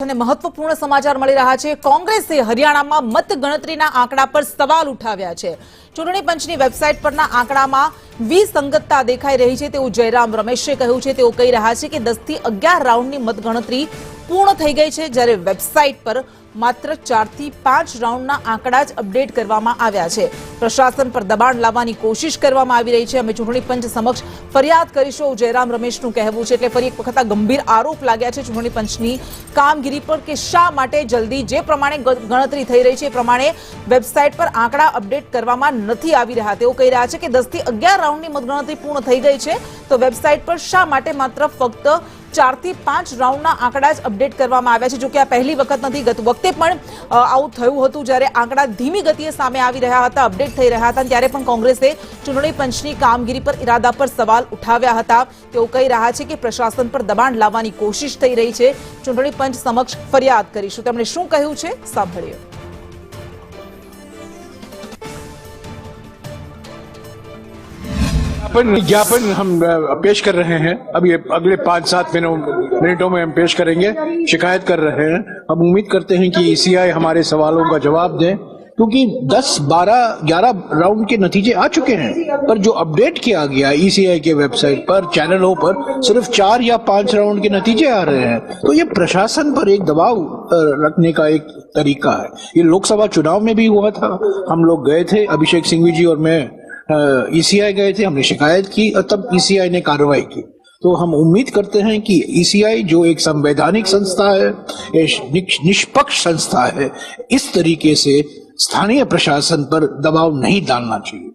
અને મહત્વપૂર્ણ સમાચાર મળી રહ્યા છે। કોંગ્રેસે હરિયાણામાં મતગણતરીના આંકડા પર સવાલ ઉઠાવ્યા છે। ચૂંટણી પંચની વેબસાઇટ પરના આંકડામાં વિસંગતતા દેખાઈ રહી છે તેવું જયરામ રમેશે કહ્યું છે। તેઓ કહી રહ્યા છે કે 10 થી 11 રાઉન્ડની મતગણતરી પૂર્ણ થઈ ગઈ છે, જ્યારે વેબસાઇટ પર માત્ર 4 થી 5 રાઉન્ડના આંકડા જ અપડેટ કરવામાં આવ્યા છે। પ્રશાસન પર દબાણ લાવવાની કોશિશ કરવામાં આવી રહી છે। અમે ચૂંટણી પંચ સમક્ષ ફરિયાદ કરીશું, જયરામ રમેશનું કહેવું છે। એટલે ફરી એક વખત આ ગંભીર આરોપ લાગ્યા છે ચૂંટણી પંચની કામગીરી પર કે શા માટે જલ્દી જે પ્રમાણે ગણતરી થઈ રહી છે એ પ્રમાણે વેબસાઇટ પર આંકડા અપડેટ કરવામાં નથી આવી રહ્યા। તેઓ કહી રહ્યા છે કે 10 થી 11 રાઉન્ડની મતગણતરી પૂર્ણ થઈ ગઈ છે, તો વેબસાઇટ પર શા માટે માત્ર ફક્ત 4 થી 5 રાઉન્ડના આંકડા જ અપડેટ કરવામાં આવ્યા છે। જો કે આ પહેલી વખત નથી, ગત વખતે પણ આવું થયું હતું જ્યારે આંકડા ધીમી ગતિએ સામે આવી રહ્યા હતા, અપડેટ થઈ રહ્યા હતા, ત્યારે પણ કોંગ્રેસે ચૂંટણી પંચની કામગીરી પર ઇરાદા પર સવાલ ઉઠાવ્યા હતા। તેઓ કહી રહ્યા છે કે પ્રશાસન પર દબાણ લાવવાની કોશિશ થઈ રહી છે। ચૂંટણી પંચ સમક્ષ ફરિયાદ કરીશું। તેમણે શું કહ્યું છે સાંભળીએ। ज्ञापन हम पेश कर रहे हैं। अभी अगले 5-7 मिनटों में हम पेश करेंगे। शिकायत कर रहे हैं। हम उम्मीद करते हैं कि ईसीआई हमारे सवालों का जवाब दें, क्योंकि 10, 12, 11 राउंड के नतीजे आ चुके हैं, पर जो अपडेट किया गया ईसीआई के वेबसाइट पर, चैनलों पर सिर्फ 4 या 5 राउंड के नतीजे आ रहे हैं। तो ये प्रशासन पर एक दबाव रखने का एक तरीका है। ये लोकसभा चुनाव में भी हुआ था। हम लोग गए थे, अभिषेक सिंघवी जी और मैं ईसीआई गए थे, हमने शिकायत की और तब ईसीआई ने कार्रवाई की। तो हम उम्मीद करते हैं कि ईसीआई जो एक संवैधानिक संस्था है, निष्पक्ष संस्था है, इस तरीके से स्थानीय प्रशासन पर दबाव नहीं डालना चाहिए।